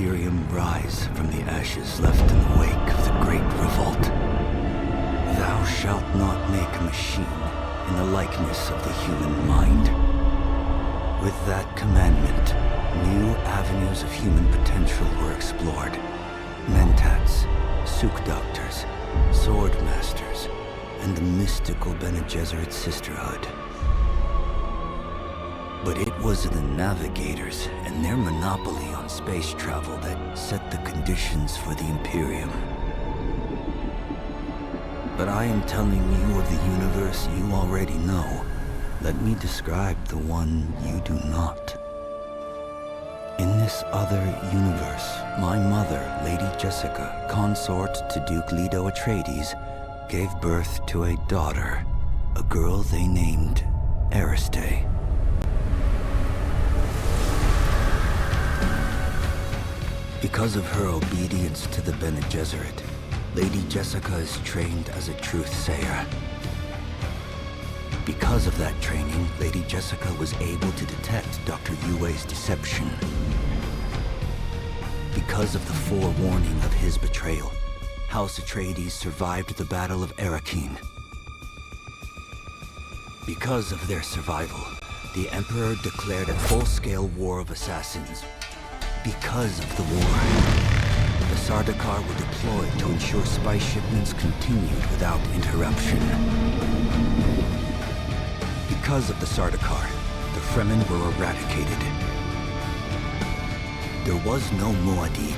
Imperium rise from the ashes left in the wake of the Great Revolt. Thou shalt not make a machine in the likeness of the human mind. With that commandment, new avenues of human potential were explored. Mentats, Suk Doctors, Sword Masters, and the mystical Bene Gesserit Sisterhood. But it was the Navigators and their monopoly on space travel that set the conditions for the Imperium. But I am telling you of the universe you already know. Let me describe the one you do not. In this other universe, my mother, Lady Jessica, consort to Duke Leto Atreides, gave birth to a daughter, a girl they named Ariste. Because of her obedience to the Bene Gesserit, Lady Jessica is trained as a truth-sayer. Because of that training, Lady Jessica was able to detect Dr. Yue's deception. Because of the forewarning of his betrayal, House Atreides survived the Battle of Arrakeen. Because of their survival, the Emperor declared a full-scale war of assassins. Because of the war, the Sardaukar were deployed to ensure spice shipments continued without interruption. Because of the Sardaukar, the Fremen were eradicated. There was no Muad'Dib,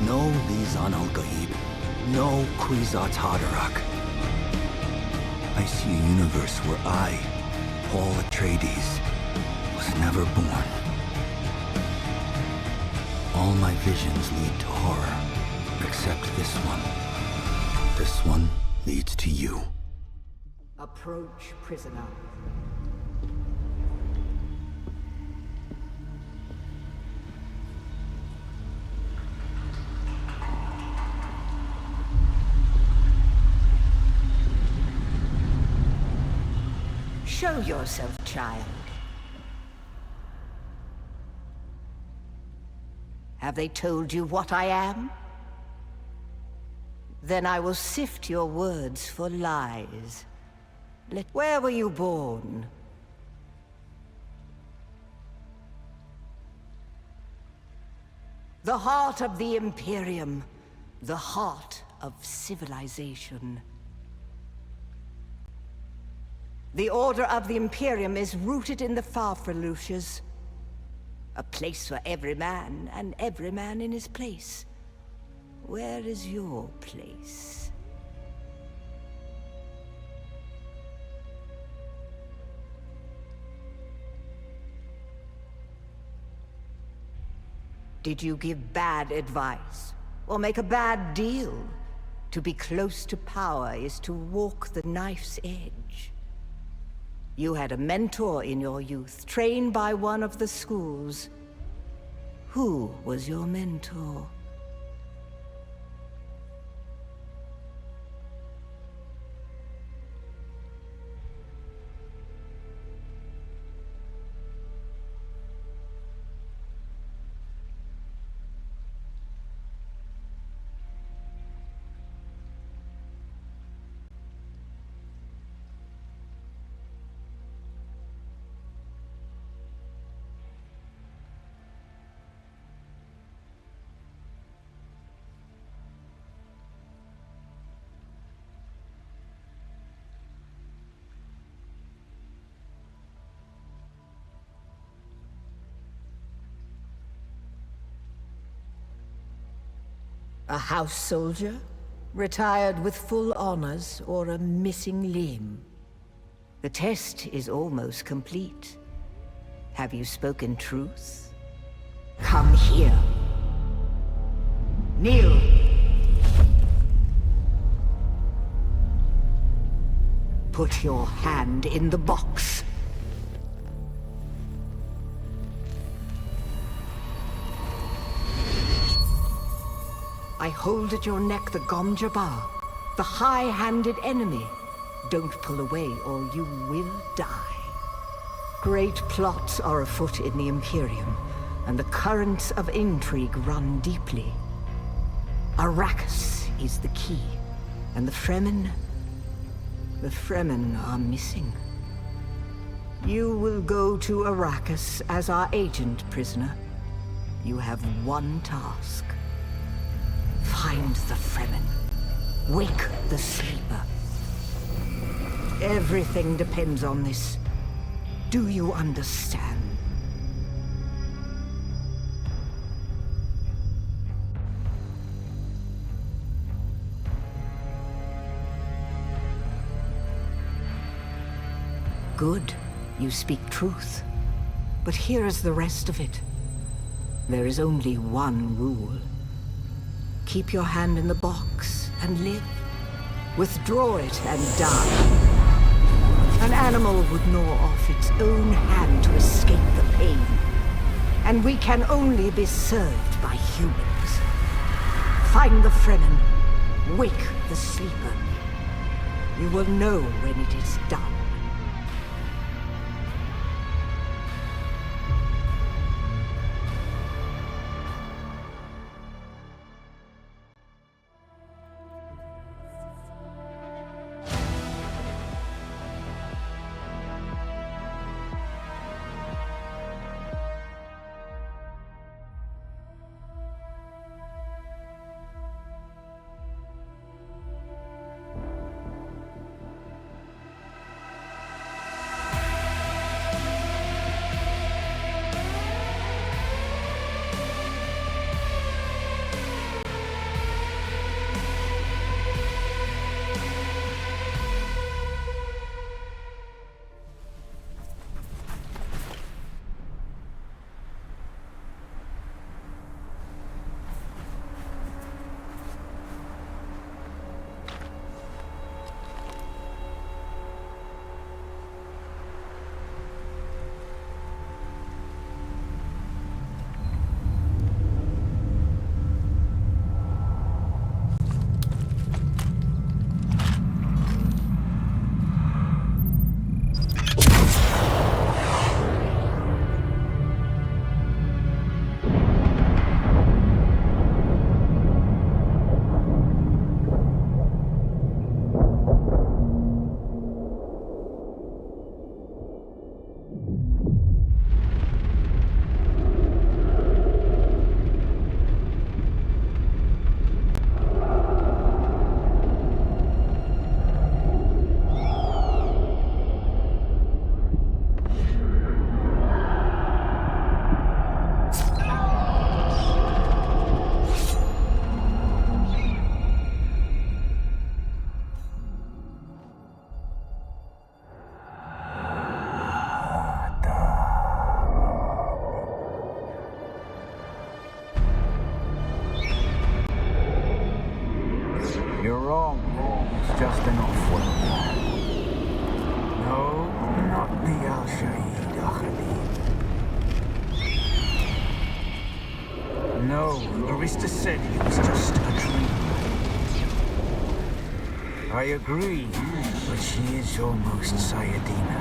no Lisan al-Gaib, no Kwisatz Haderach. I see a universe where I, Paul Atreides, was never born. All my visions lead to horror, except this one. This one leads to you. Approach, prisoner. Show yourself, child. Have they told you what I am? Then I will sift your words for lies. Where were you born? The heart of the Imperium. The heart of civilization. The Order of the Imperium is rooted in the Farfreluches. A place for every man, and every man in his place. Where is your place? Did you give bad advice, or make a bad deal? To be close to power is to walk the knife's edge. You had a mentor in your youth, trained by one of the schools. Who was your mentor? A house soldier? Retired with full honors, or a missing limb? The test is almost complete. Have you spoken truth? Come here. Kneel. Put your hand in the box. I hold at your neck the Gom Jabbar, the high-handed enemy. Don't pull away or you will die. Great plots are afoot in the Imperium. and the currents of intrigue run deeply. Arrakis is the key, and the Fremen are missing. You will go to Arrakis as our agent, prisoner. You have one task. Find the Fremen. Wake the sleeper. Everything depends on this. Do you understand? Good. You speak truth. But here is the rest of it. There is only one rule. Keep your hand in the box and live. Withdraw it and die. An animal would gnaw off its own hand to escape the pain. And we can only be served by humans. Find the Fremen. Wake the sleeper. You will know when it is done. You're wrong. It's just an off-world. No, not the Al-Shaheed Akhalim. No, Arista said he was just a dream. I agree, but she is almost Sayadina.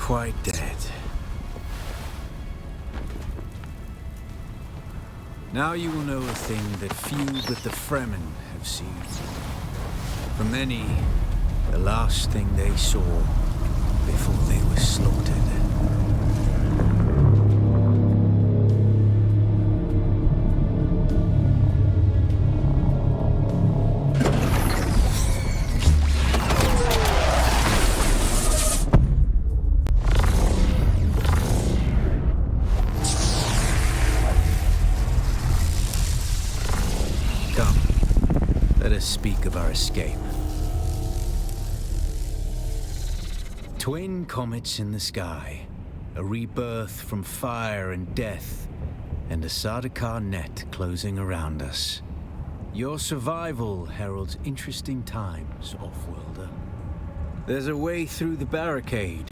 quite dead. Now you will know a thing that few but the Fremen have seen. For many, the last thing they saw before they were slaughtered. Speak of our escape. Twin comets in the sky, a rebirth from fire and death, and a Sardaukar net closing around us. Your survival heralds interesting times, Offworlder. There's a way through the barricade,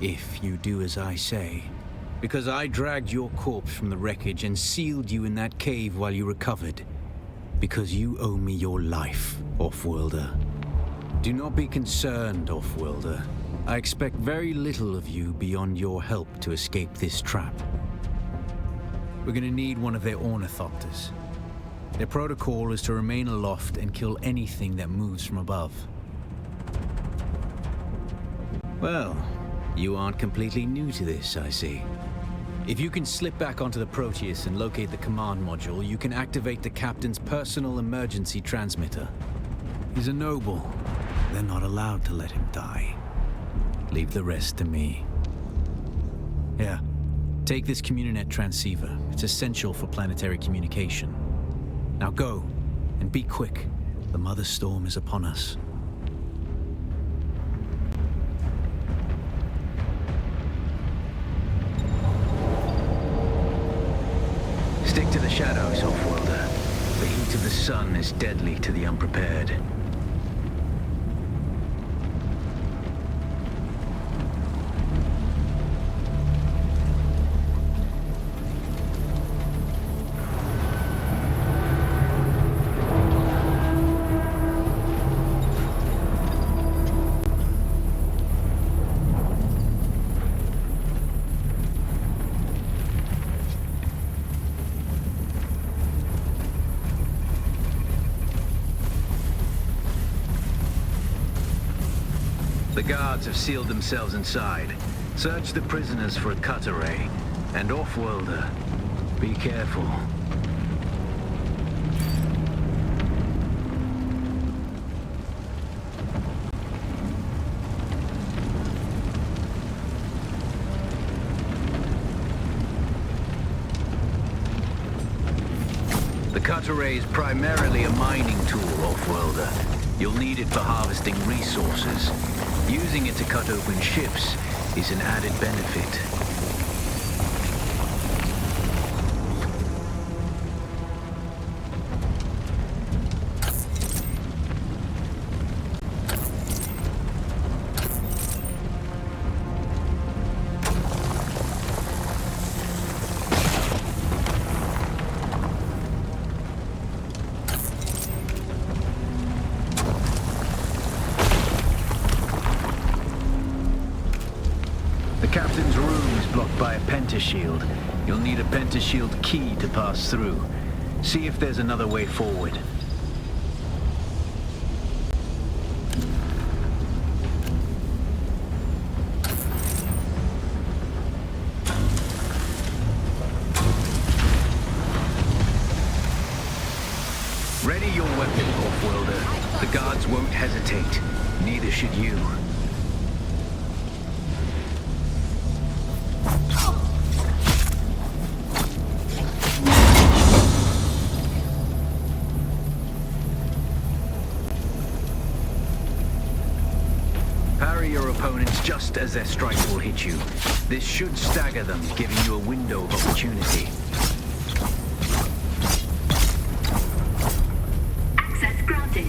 if you do as I say, because I dragged your corpse from the wreckage and sealed you in that cave while you recovered. Because you owe me your life, Offworlder. Do not be concerned, Offworlder. I expect very little of you beyond your help to escape this trap. We're gonna need one of their ornithopters. Their protocol is to remain aloft and kill anything that moves from above. Well, you aren't completely new to this, I see. If you can slip back onto the Proteus and locate the command module, you can activate the captain's personal emergency transmitter. He's a noble. They're not allowed to let him die. Leave the rest to me. Here, take this Communinet transceiver. It's essential for planetary communication. Now go, and be quick. The Mother Storm is upon us. Stick to the shadows, Offworlder. The heat of the sun is deadly to the unprepared. The guards have sealed themselves inside. Search the prisoners for a cut array. And Offworlder, be careful. The cut array is primarily a mining tool, Offworlder. You'll need it for harvesting resources. Using it to cut open ships is an added benefit. Captain's room is blocked by a pentashield. You'll need a pentashield key to pass through. See if there's another way forward. Ready your weapon, Offworlder. The guards won't hesitate. Neither should you. Parry your opponents just as their strike will hit you. This should stagger them, giving you a window of opportunity. Access granted.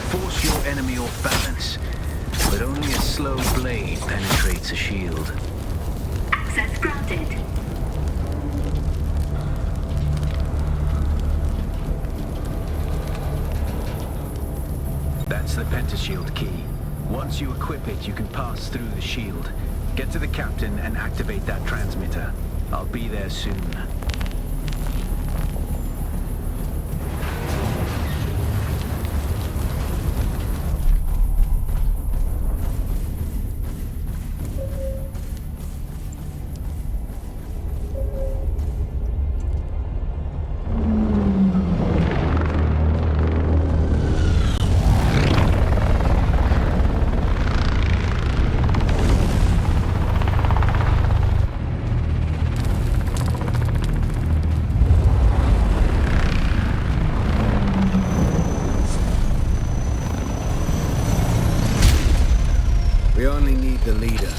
force your enemy off balance, but only a slow blade penetrates a shield. Access granted. That's the pentashield key. Once you equip it, you can pass through the shield. Get to the captain and activate that transmitter. I'll be there soon. We only need the leader.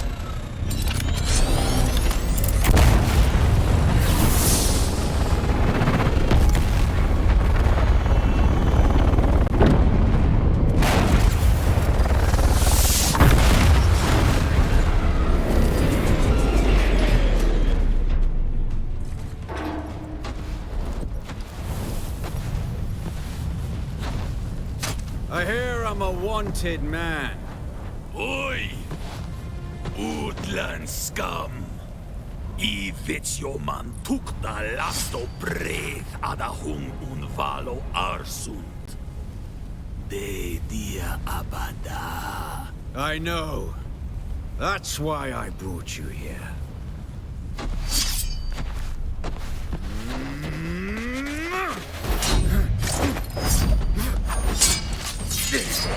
I hear I'm a wanted man. Oi! Utland scum! I man tukta lasto breath adahung unvalo arsund. De dia abada. I know. That's why I brought you here. Stitch.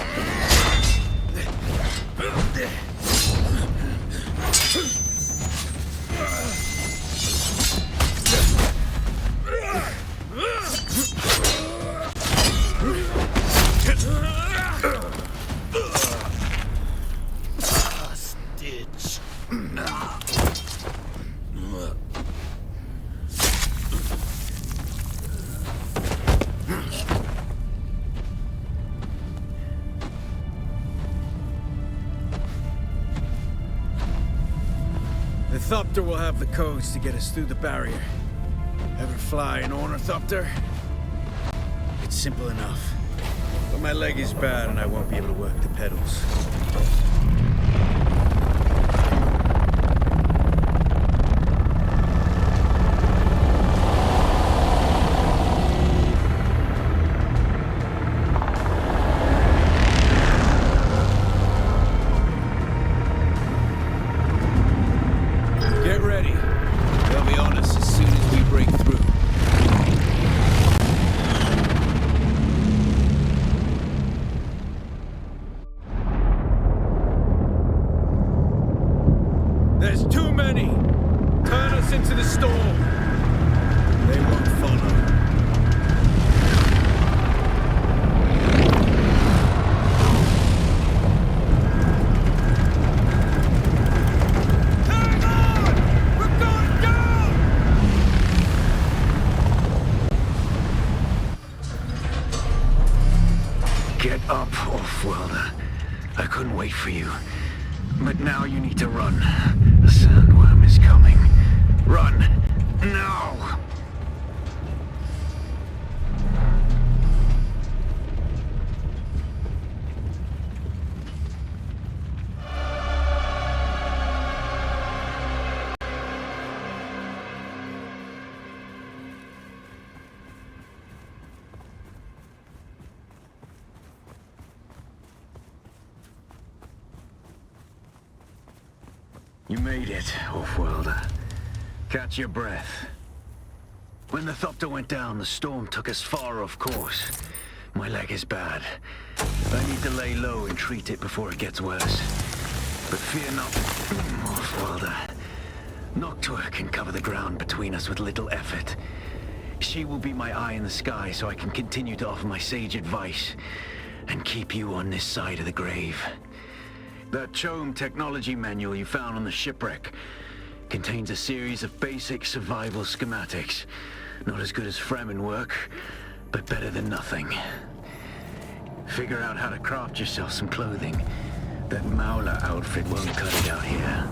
The Thopter will have the codes to get us through the barrier. Ever fly an Ornithopter? It's simple enough. But my leg is bad and I won't be able to work the pedals. Get ready. They'll be on us as soon as we break through. There's too many! Turn us into the storm! They won't follow. Hang on! We're going down! Get up, Off-Worlder. I couldn't wait for you. But now you need to run. The sandworm is coming. Run! Now! You made it, Off-Worlder. Catch your breath. When the Thopter went down, the storm took us far off course. My leg is bad. I need to lay low and treat it before it gets worse. But fear not, Off-Worlder. Noctua can cover the ground between us with little effort. She will be my eye in the sky so I can continue to offer my sage advice and keep you on this side of the grave. That CHOAM technology manual you found on the shipwreck contains a series of basic survival schematics. Not as good as Fremen work, but better than nothing. Figure out how to craft yourself some clothing. That Mauler outfit won't cut it out here.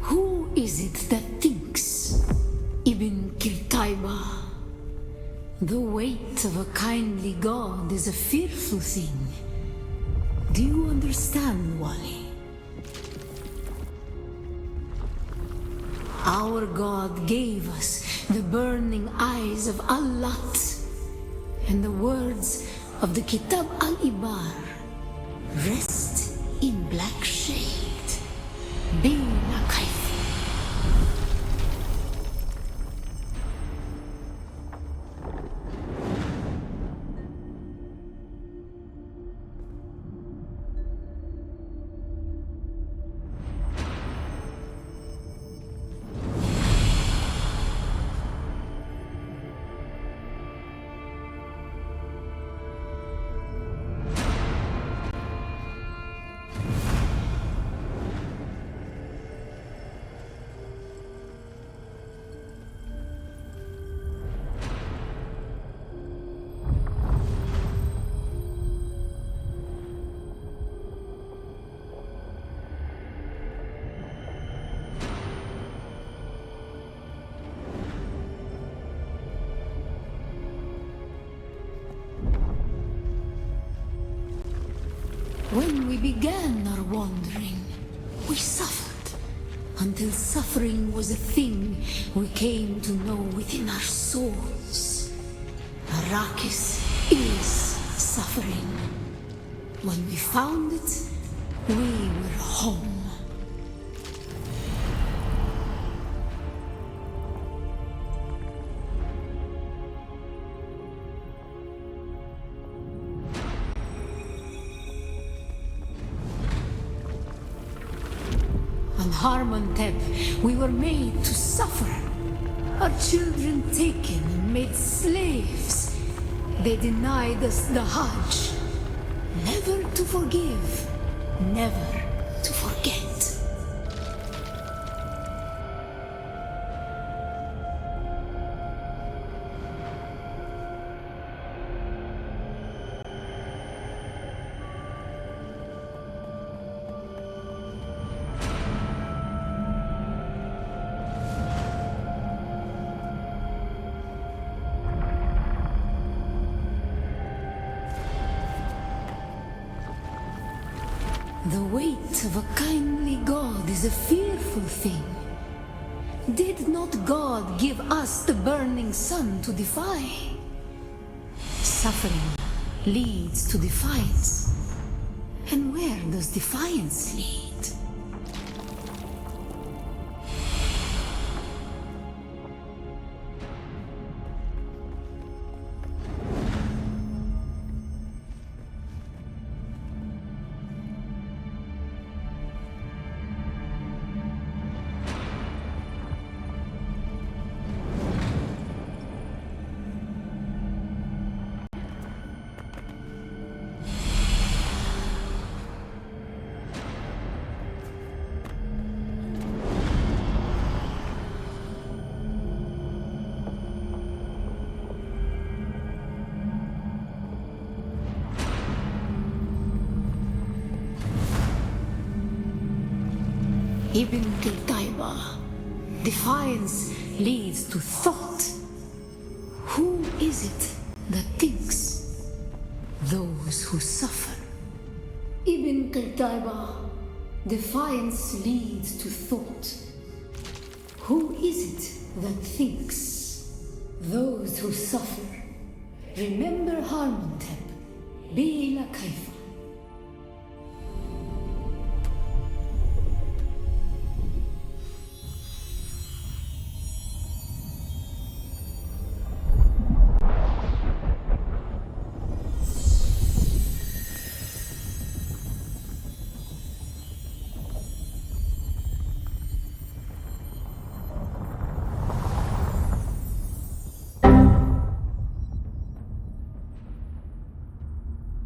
Who is it that thinks? Ibn Kirtaiba. The weight of a kindly god is a fearful thing. Do you understand, Wali? Our god gave us the burning eyes of Allat and the words of the Kitab al-Ibar. Rest in black shade. Bila kayf. When we began our wandering, we suffered, until suffering was a thing we came to know within our souls. Arrakis is suffering. When we found it, we were home. On Harmontep, we were made to suffer. Our children taken and made slaves. They denied us the Hajj. Never to forgive, never to forget. The weight of a kindly god is a fearful thing. Did not God give us the burning sun to defy? Suffering leads to defiance. And where does defiance lead? Ibn Qutayba. Defiance leads to thought. Who is it that thinks? Those who suffer. Ibn Qutayba. Defiance leads to thought. Who is it that thinks? Those who suffer. Remember Harmontep. Bila kayfa.